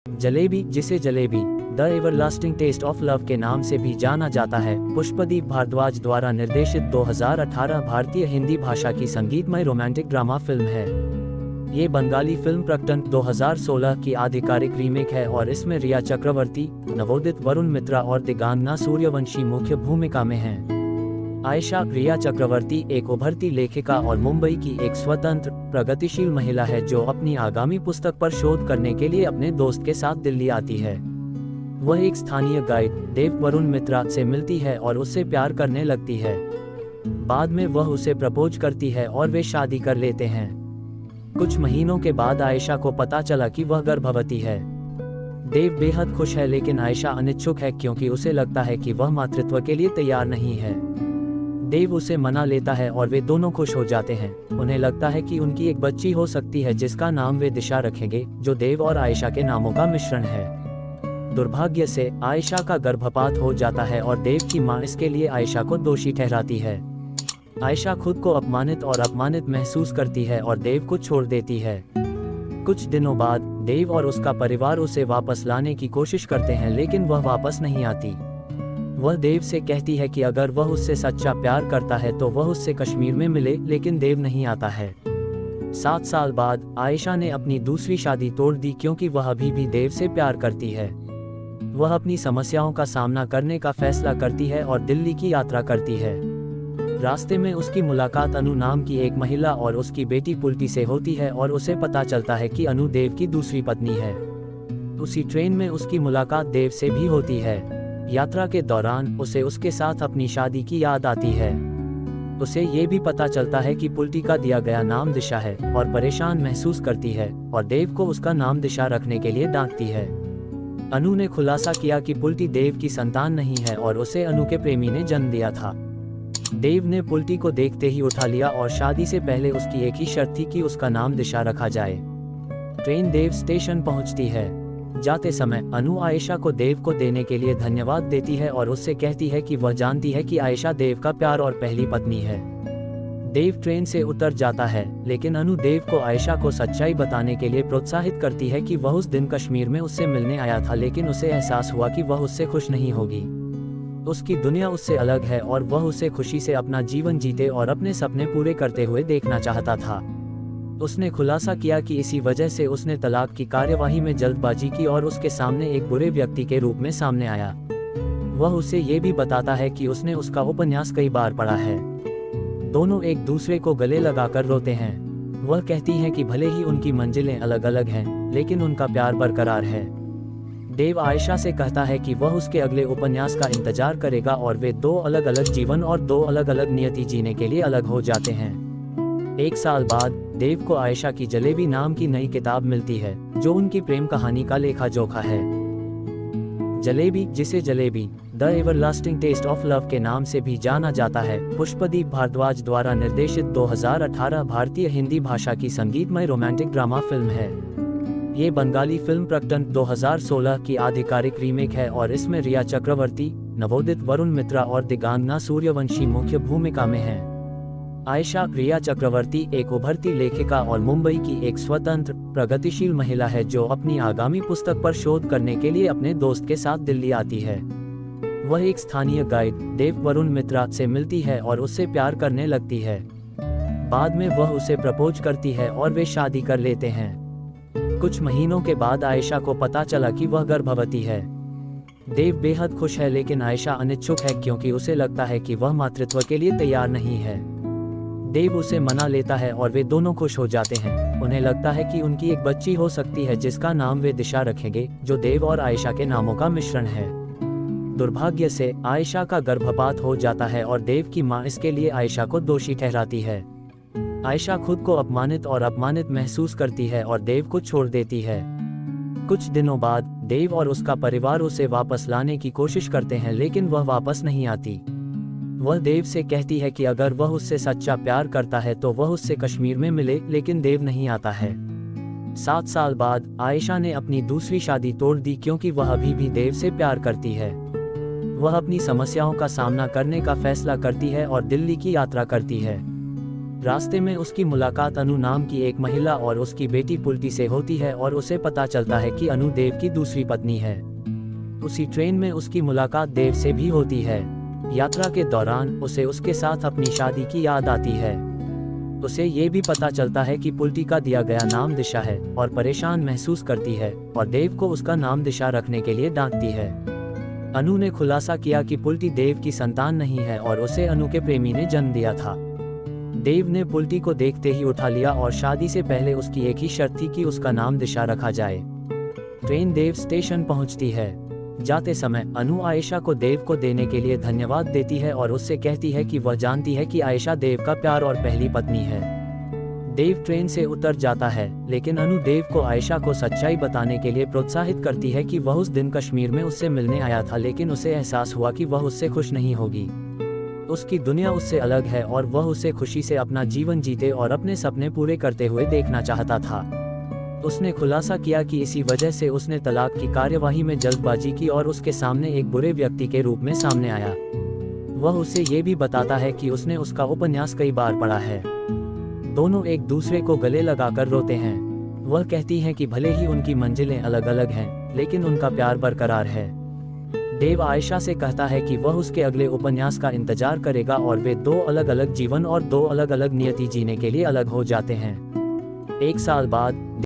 जलेबी, जिसे jalebi the everlasting taste of love के नाम से भी जाना जाता है, पुष्पदीप भारद्वाज द्वारा निर्देशित 2018 भारतीय हिंदी भाषा की संगीतमय रोमांटिक ड्रामा फिल्म है। ये बंगाली फिल्म प्रकटन 2016 की आधिकारिक रीमेक है और इसमें रिया चक्रवर्ती, नवोदित वरुण मित्रा और दिगांगना सूर्यवंशी मुख्य भूमिका में हैं। आयशा रिया चक्रवर्ती एक उभरती लेखिका और मुंबई की एक स्वतंत्र, प्रगतिशील महिला है जो अपनी आगामी पुस्तक पर शोध करने के लिए अपने दोस्त के साथ दिल्ली आती है। वह एक स्थानीय गाइड देव वरुण मित्रा से मिलती है और उससे प्यार करने लगती है। बाद में वह उसे प्रपोज करती है और वे शादी कर लेते हैं। कुछ महीनों के बाद आयशा को पता चला कि वह गर्भवती है। देव बेहद खुश है लेकिन आयशा अनिच्छुक है क्योंकि उसे लगता है कि वह मातृत्व के लिए तैयार नहीं है। देव उसे मना लेता है और वे दोनों खुश हो जाते हैं। उन्हें लगता है कि उनकी एक बच्ची हो सकती है जिसका नाम वे दिशा रखेंगे, जो देव और आयशा के नामों का मिश्रण है। दुर्भाग्य से आयशा का गर्भपात हो जाता है और देव की मां इसके लिए आयशा को दोषी ठहराती है। आयशा खुद को अपमानित महसूस करती है और देव को छोड़ देती है। कुछ दिनों बाद देव और उसका परिवार उसे वापस लाने की कोशिश करते हैं लेकिन वह वापस नहीं आती। वह देव से कहती है कि अगर वह उससे सच्चा प्यार करता है तो वह उससे कश्मीर में मिले, लेकिन देव नहीं आता है। 7 साल बाद आयशा ने अपनी दूसरी शादी तोड़ दी क्योंकि वह अभी भी देव से प्यार करती है। वह अपनी समस्याओं का सामना करने का फैसला करती है और दिल्ली की यात्रा करती है। रास्ते में उसकी मुलाकात अनु नाम की एक महिला और उसकी बेटी पुल्टी से होती है और उसे पता चलता है कि अनु देव की दूसरी पत्नी है। उसी ट्रेन में उसकी मुलाकात देव से भी होती है। यात्रा के दौरान उसे उसके साथ अपनी शादी की याद आती है। उसे ये भी पता चलता है कि पुल्टी का दिया गया नाम दिशा है और परेशान महसूस करती है और देव को उसका नाम दिशा रखने के लिए डांटती है। अनु ने खुलासा किया कि पुल्टी देव की संतान नहीं है और उसे अनु के प्रेमी ने जन्म दिया था। देव ने पुल्टी को देखते ही उठा लिया और शादी से पहले उसकी एक ही शर्त थी कि उसका नाम दिशा रखा जाए। ट्रेन देव स्टेशन पहुंचती है। जाते समय अनु आयशा को देव को देने के लिए धन्यवाद देती है और उससे कहती है कि वह जानती है कि आयशा देव का प्यार और पहली पत्नी है। देव ट्रेन से उतर जाता है लेकिन अनु देव को आयशा को सच्चाई बताने के लिए प्रोत्साहित करती है कि वह उस दिन कश्मीर में उससे मिलने आया था, लेकिन उसे एहसास हुआ कि वह उससे खुश नहीं होगी। उसकी दुनिया उससे अलग है और वह उसे खुशी से अपना जीवन जीते और अपने सपने पूरे करते हुए देखना चाहता था। उसने खुलासा किया कि इसी वजह से उसने तलाक की कार्यवाही में जल्दबाजी की और उसके सामने एक बुरे व्यक्ति के रूप में सामने आया। वह उसे ये भी बताता है कि उसने उसका उपन्यास कई बार पढ़ा है। दोनों एक दूसरे को गले लगाकर रोते हैं। वह कहती है कि भले ही उनकी मंजिलें अलग अलग हैं, लेकिन उनका प्यार बरकरार है। देव आयशा से कहता है कि वह उसके अगले उपन्यास का इंतजार करेगा और वे 2 अलग अलग जीवन और 2 अलग अलग नियति जीने के लिए अलग हो जाते हैं। 1 साल बाद देव को आयशा की जलेबी नाम की नई किताब मिलती है जो उनकी प्रेम कहानी का लेखा जोखा है। जलेबी, जिसे jalebi the everlasting taste of love के नाम से भी जाना जाता है, पुष्पदीप भारद्वाज द्वारा निर्देशित 2018 भारतीय हिंदी भाषा की संगीतमय रोमांटिक ड्रामा फिल्म है। ये बंगाली फिल्म प्रकटन 2016 की आधिकारिक रीमेक है और इसमें रिया चक्रवर्ती, नवोदित वरुण मित्रा और दिगांगना सूर्यवंशी मुख्य भूमिका में हैं। आयशा रिया चक्रवर्ती एक उभरती लेखिका और मुंबई की एक स्वतंत्र, प्रगतिशील महिला है जो अपनी आगामी पुस्तक पर शोध करने के लिए अपने दोस्त के साथ दिल्ली आती है। वह एक स्थानीय गाइड देव वरुण मित्रा से मिलती है और उससे प्यार करने लगती है। बाद में वह उसे प्रपोज करती है और वे शादी कर लेते हैं। कुछ महीनों के बाद आयशा को पता चला कि वह गर्भवती है। देव बेहद खुश है लेकिन आयशा अनिच्छुक है क्योंकि उसे लगता है कि वह मातृत्व के लिए तैयार नहीं है। देव उसे मना लेता है और वे दोनों खुश हो जाते हैं। उन्हें लगता है कि उनकी एक बच्ची हो सकती है जिसका नाम वे दिशा रखेंगे, जो देव और आयशा के नामों का मिश्रण है। दुर्भाग्य से आयशा का गर्भपात हो जाता है और देव की मां इसके लिए आयशा को दोषी ठहराती है। आयशा खुद को अपमानित महसूस करती है और देव को छोड़ देती है। कुछ दिनों बाद देव और उसका परिवार उसे वापस लाने की कोशिश करते हैं लेकिन वह वापस नहीं आती। वह देव से कहती है कि अगर वह उससे सच्चा प्यार करता है तो वह उससे कश्मीर में मिले, लेकिन देव नहीं आता है। 7 साल बाद आयशा ने अपनी दूसरी शादी तोड़ दी क्योंकि वह अभी भी देव से प्यार करती है। वह अपनी समस्याओं का सामना करने का फैसला करती है और दिल्ली की यात्रा करती है। रास्ते में उसकी मुलाकात अनु नाम की एक महिला और उसकी बेटी पुल्टी से होती है और उसे पता चलता है कि अनु देव की दूसरी पत्नी है। उसी ट्रेन में उसकी मुलाकात देव से भी होती है। यात्रा के दौरान उसे उसके साथ अपनी शादी की याद आती है। उसे ये भी पता चलता है कि पुल्टी का दिया गया नाम दिशा है और परेशान महसूस करती है और देव को उसका नाम दिशा रखने के लिए डांटती है। अनु ने खुलासा किया कि पुल्टी देव की संतान नहीं है और उसे अनु के प्रेमी ने जन्म दिया था। देव ने पुल्टी को देखते ही उठा लिया और शादी से पहले उसकी एक ही शर्त थी कि उसका नाम दिशा रखा जाए। ट्रेन देव स्टेशन पहुंचती है। जाते समय अनु आयशा को देव को देने के लिए धन्यवाद देती है और उससे कहती है कि वह जानती है कि आयशा देव का प्यार और पहली पत्नी है। देव ट्रेन से उतर जाता है, लेकिन अनु देव को आयशा को सच्चाई बताने के लिए प्रोत्साहित करती है कि वह उस दिन कश्मीर में उससे मिलने आया था, लेकिन उसे एहसास हुआ कि वह उससे खुश नहीं होगी। उसकी दुनिया उससे अलग है और वह उसे खुशी से अपना जीवन जीते और अपने सपने पूरे करते हुए देखना चाहता था। उसने खुलासा किया कि इसी वजह से उसने तलाक की कार्यवाही में जल्दबाजी की और उसके सामने एक बुरे व्यक्ति के रूप में सामने आया। वह उसे ये भी बताता है कि उसने उसका उपन्यास कई बार पढ़ा है। दोनों एक दूसरे को गले लगाकर रोते हैं। वह कहती हैं कि भले ही उनकी मंजिलें अलग अलग हैं, लेकिन उनका प्यार बरकरार है। देव आयशा से कहता है कि वह उसके अगले उपन्यास का इंतजार करेगा और वे दो अलग अलग जीवन और दो अलग अलग नियति जीने के लिए अलग हो जाते हैं। एक साल बाद